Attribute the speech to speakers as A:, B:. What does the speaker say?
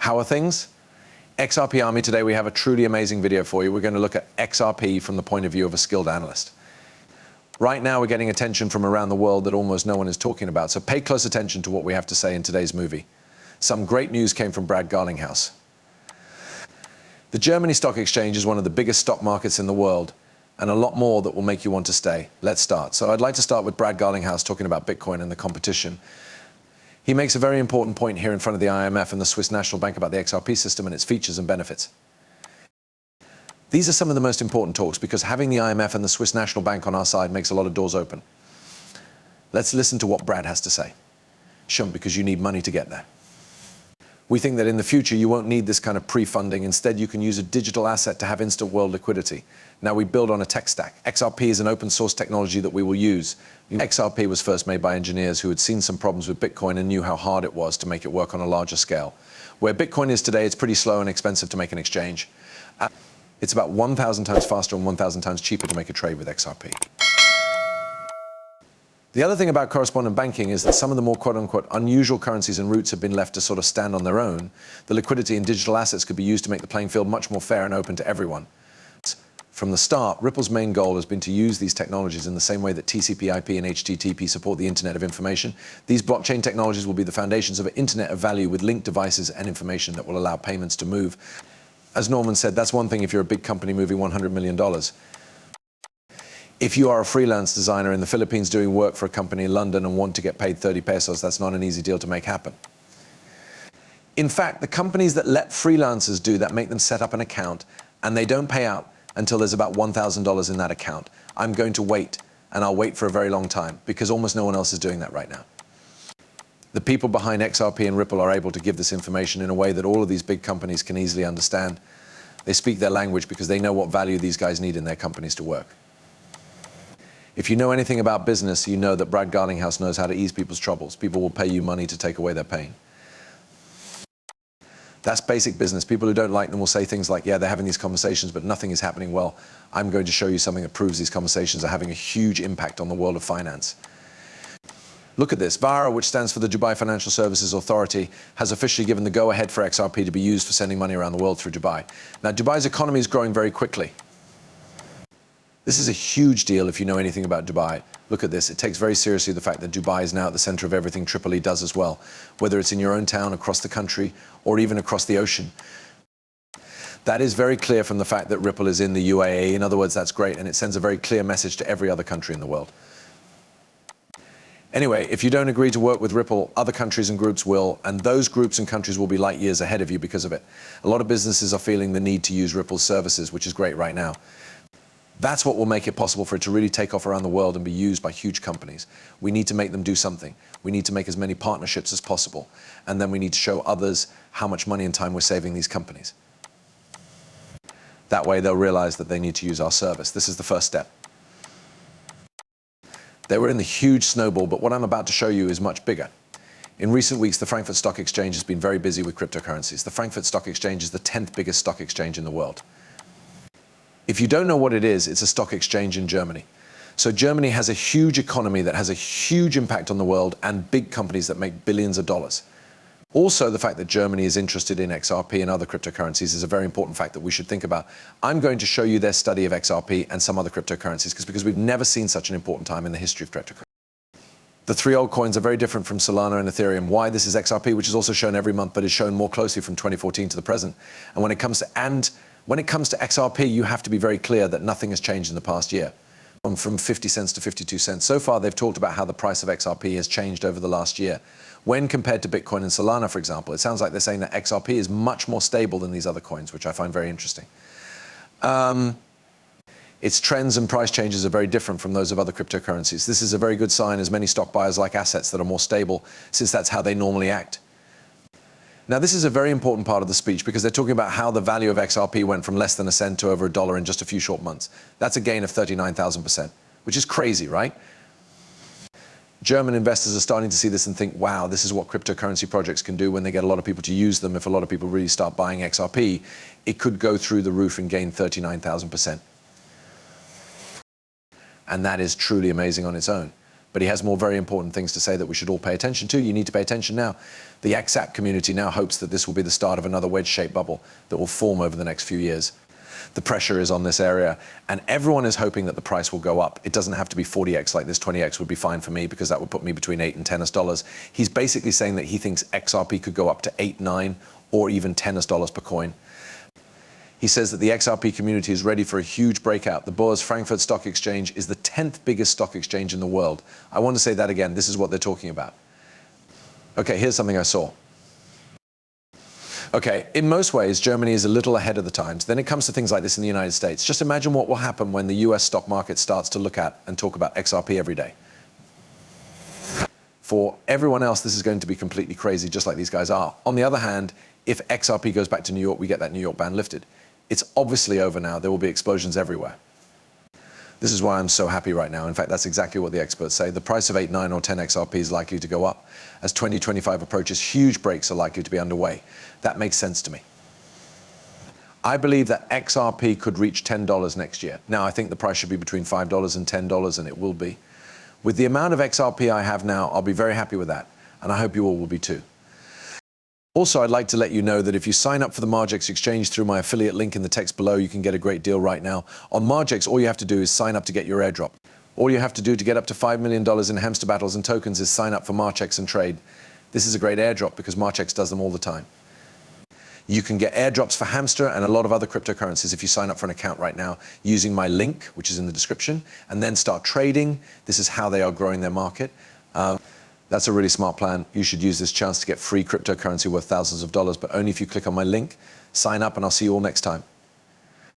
A: How are things? XRP Army, today we have a truly amazing video for you. We're going to look at XRP from the point of view of a skilled analyst. Right now we're getting attention from around the world that almost no one is talking about, so pay close attention to what we have to say in today's movie. Some great news came from Brad Garlinghouse. The Germany Stock Exchange is one of the biggest stock markets in the world, and a lot more that will make you want to stay. Let's start. So I'd like to start with Brad Garlinghouse talking about Bitcoin and the competition. He makes a very important point here in front of the IMF and the Swiss National Bank about the XRP system and its features and benefits. These are some of the most important talks because having the IMF and the Swiss National Bank on our side makes a lot of doors open. Let's listen to what Brad has to say. Shouldn't, because you need money to get there. We think that in the future you won't need this kind of pre-funding. Instead, you can use a digital asset to have instant world liquidity. Now we build on a tech stack. XRP is an open source technology that we will use. XRP was first made by engineers who had seen some problems with Bitcoin and knew how hard it was to make it work on a larger scale. Where Bitcoin is today, it's pretty slow and expensive to make an exchange. It's about 1,000 times faster and 1,000 times cheaper to make a trade with XRP. The other thing about correspondent banking is that some of the more quote-unquote unusual currencies and routes have been left to sort of stand on their own. The liquidity in digital assets could be used to make the playing field much more fair and open to everyone. From the start, Ripple's main goal has been to use these technologies in the same way that TCP/IP and HTTP support the Internet of Information. These blockchain technologies will be the foundations of an Internet of Value with linked devices and information that will allow payments to move. As Norman said, that's one thing if you're a big company moving $100 million. If you are a freelance designer in the Philippines doing work for a company in London and want to get paid 30 pesos, that's not an easy deal to make happen. In fact, the companies that let freelancers do that make them set up an account and they don't pay out until there's about $1,000 in that account. I'm going to wait, and I'll wait for a very long time because almost no one else is doing that right now. The people behind XRP and Ripple are able to give this information in a way that all of these big companies can easily understand. They speak their language because they know what value these guys need in their companies to work. If you know anything about business, you know that Brad Garlinghouse knows how to ease people's troubles. People will pay you money to take away their pain. That's basic business. People who don't like them will say things like, yeah, they're having these conversations, but nothing is happening well. I'm going to show you something that proves these conversations are having a huge impact on the world of finance. Look at this. VARA, which stands for the Dubai Financial Services Authority, has officially given the go-ahead for XRP to be used for sending money around the world through Dubai. Now, Dubai's economy is growing very quickly. This is a huge deal if you know anything about Dubai. Look at this. It takes very seriously the fact that Dubai is now at the center of everything Tripoli does as well, whether it's in your own town, across the country, or even across the ocean. That is very clear from the fact that Ripple is in the UAE. In other words, that's great, and it sends a very clear message to every other country in the world. Anyway, if you don't agree to work with Ripple, other countries and groups will, and those groups and countries will be light years ahead of you because of it. A lot of businesses are feeling the need to use Ripple's services, which is great right now. That's what will make it possible for it to really take off around the world and be used by huge companies. We need to make them do something. We need to make as many partnerships as possible. And then we need to show others how much money and time we're saving these companies. That way they'll realize that they need to use our service. This is the first step. They were in the huge snowball, but what I'm about to show you is much bigger. In recent weeks, the Frankfurt Stock Exchange has been very busy with cryptocurrencies. The Frankfurt Stock Exchange is the 10th biggest stock exchange in the world. If you don't know what it is, it's a stock exchange in Germany. So Germany has a huge economy that has a huge impact on the world and big companies that make billions of dollars. Also, the fact that Germany is interested in XRP and other cryptocurrencies is a very important fact that we should think about. I'm going to show you their study of XRP and some other cryptocurrencies because we've never seen such an important time in the history of cryptocurrency. The three old coins are very different from Solana and Ethereum. Why? This is XRP, which is also shown every month, but is shown more closely from 2014 to the present. And when it comes to XRP, you have to be very clear that nothing has changed in the past year. From 50 cents to 52 cents. So far, they've talked about how the price of XRP has changed over the last year. When compared to Bitcoin and Solana, for example, it sounds like they're saying that XRP is much more stable than these other coins, which I find very interesting. Its trends and price changes are very different from those of other cryptocurrencies. This is a very good sign, as many stock buyers like assets that are more stable, since that's how they normally act. Now, this is a very important part of the speech because they're talking about how the value of XRP went from less than a cent to over $1 in just a few short months. That's a gain of 39,000%, which is crazy, right? German investors are starting to see this and think, wow, this is what cryptocurrency projects can do when they get a lot of people to use them. If a lot of people really start buying XRP, it could go through the roof and gain 39,000%. And that is truly amazing on its own. but he has more very important things to say that we should all pay attention to. You need to pay attention now. The XApp community now hopes that this will be the start of another wedge-shaped bubble that will form over the next few years. The pressure is on this area, and everyone is hoping that the price will go up. It doesn't have to be 40x like this. 20x would be fine for me because that would put me between $8 and $10. He's basically saying that he thinks XRP could go up to 8, 9, or even $10 per coin. He says that the XRP community is ready for a huge breakout. The Börse Frankfurt Stock Exchange is the 10th biggest stock exchange in the world. I want to say that again. This is what they're talking about. Okay, here's something I saw. Okay, in most ways, Germany is a little ahead of the times. Then it comes to things like this in the United States. Just imagine what will happen when the US stock market starts to look at and talk about XRP every day. For everyone else, this is going to be completely crazy, just like these guys are. On the other hand, if XRP goes back to New York, we get that New York ban lifted. It's obviously over now. There will be explosions everywhere. This is why I'm so happy right now. In fact, that's exactly what the experts say. The price of 8, 9, or 10 XRP is likely to go up. As 2025 approaches, huge breaks are likely to be underway. That makes sense to me. I believe that XRP could reach $10 next year. Now, I think the price should be between $5 and $10, and it will be. With the amount of XRP I have now, I'll be very happy with that, and I hope you all will be too. Also, I'd like to let you know that if you sign up for the Margex exchange through my affiliate link in the text below, you can get a great deal right now. On Margex, all you have to do is sign up to get your airdrop. All you have to do to get up to $5 million in hamster battles and tokens is sign up for Margex and trade. This is a great airdrop because Margex does them all the time. You can get airdrops for hamster and a lot of other cryptocurrencies if you sign up for an account right now using my link, which is in the description, and then start trading. This is how they are growing their market. That's a really smart plan. You should use this chance to get free cryptocurrency worth thousands of dollars, but only if you click on my link, sign up, and I'll see you all next time.